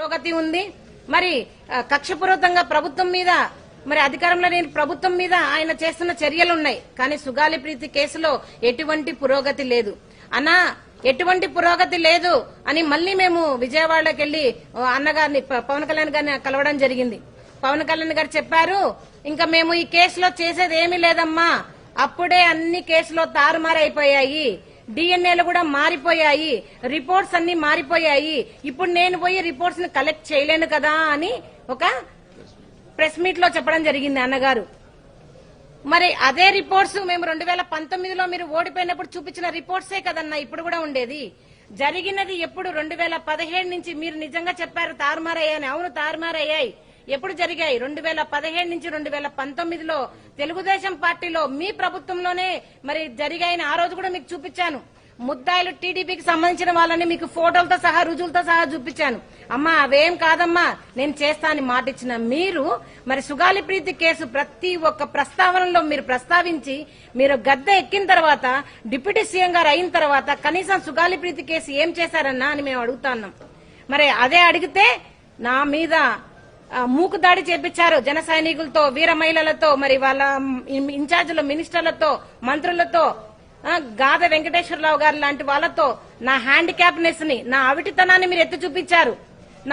పురోగతి ఉంది. మరి కక్షపూర్వకంగా ప్రభుత్వం మీద మరి అధికారంలో లేని ప్రభుత్వం మీద ఆయన చేస్తున్న చర్యలు ఉన్నాయి. కానీ సుగాలి ప్రీతి కేసులో ఎటువంటి పురోగతి లేదు అన్నా. ఎటువంటి పురోగతి లేదు అని మళ్లీ మేము విజయవాడకి వెళ్లి అన్నగారిని పవన్ కళ్యాణ్ గారిని కలవడం జరిగింది. పవన్ కళ్యాణ్ గారు చెప్పారు, ఇంకా మేము ఈ కేసులో చేసేది ఏమీ లేదమ్మా, అప్పుడే అన్ని కేసులో తారుమారైపోయాయి, డిఎన్ఏలు కూడా మారిపోయాయి, రిపోర్ట్స్ అన్ని మారిపోయాయి, ఇప్పుడు నేను పోయి రిపోర్ట్స్ ని కలెక్ట్ చేయలేను కదా అని ఒక ప్రెస్ మీట్ లో చెప్పడం జరిగింది అన్నగారు. మరి అదే రిపోర్ట్స్ మేము 2019లో మీరు ఓడిపోయినప్పుడు చూపించిన రిపోర్ట్సే కదన్నా ఇప్పుడు కూడా ఉండేది. జరిగినది ఎప్పుడు 2017 నుంచి మీరు నిజంగా చెప్పారు తారుమారయ్యాయని. అవును, తారుమారయ్యాయి. ఎప్పుడు జరిగాయి? 2017 నుంచి 2019లో తెలుగుదేశం పార్టీలో మీ ప్రభుత్వంలోనే మరి జరిగాయని ఆ రోజు కూడా మీకు చూపించాను. ముద్దాయిలు టీడీపీకి సంబంధించిన వాళ్ళని మీకు ఫోటోలతో సహా రుజువులతో సహా చూపించాను. అమ్మా అవేం కాదమ్మా నేను చేస్తానని మాట ఇచ్చిన మీరు మరి సుగాలి ప్రీతి కేసు ప్రతి ఒక్క ప్రస్తావనలో మీరు ప్రస్తావించి మీరు గద్దె ఎక్కిన తర్వాత డిప్యూటీ సీఎం గారు అయిన తర్వాత కనీసం సుగాలి ప్రీతి కేసు ఏం చేశారన్నా అని మేము అడుగుతున్నాం. మరి అదే అడిగితే నా మీద మూకు దాడి చేపించారు జన సైనికులతో, వీర మహిళలతో, మరి వాళ్ళ ఇన్ఛార్జీల మినిస్టర్లతో, మంత్రులతో, గాద వెంకటేశ్వరరావు గారు లాంటి వాళ్ళతో నా హ్యాండిక్యాప్నెస్ ని, నా అవిటితనాన్ని మీరు ఎత్తి చూపించారు.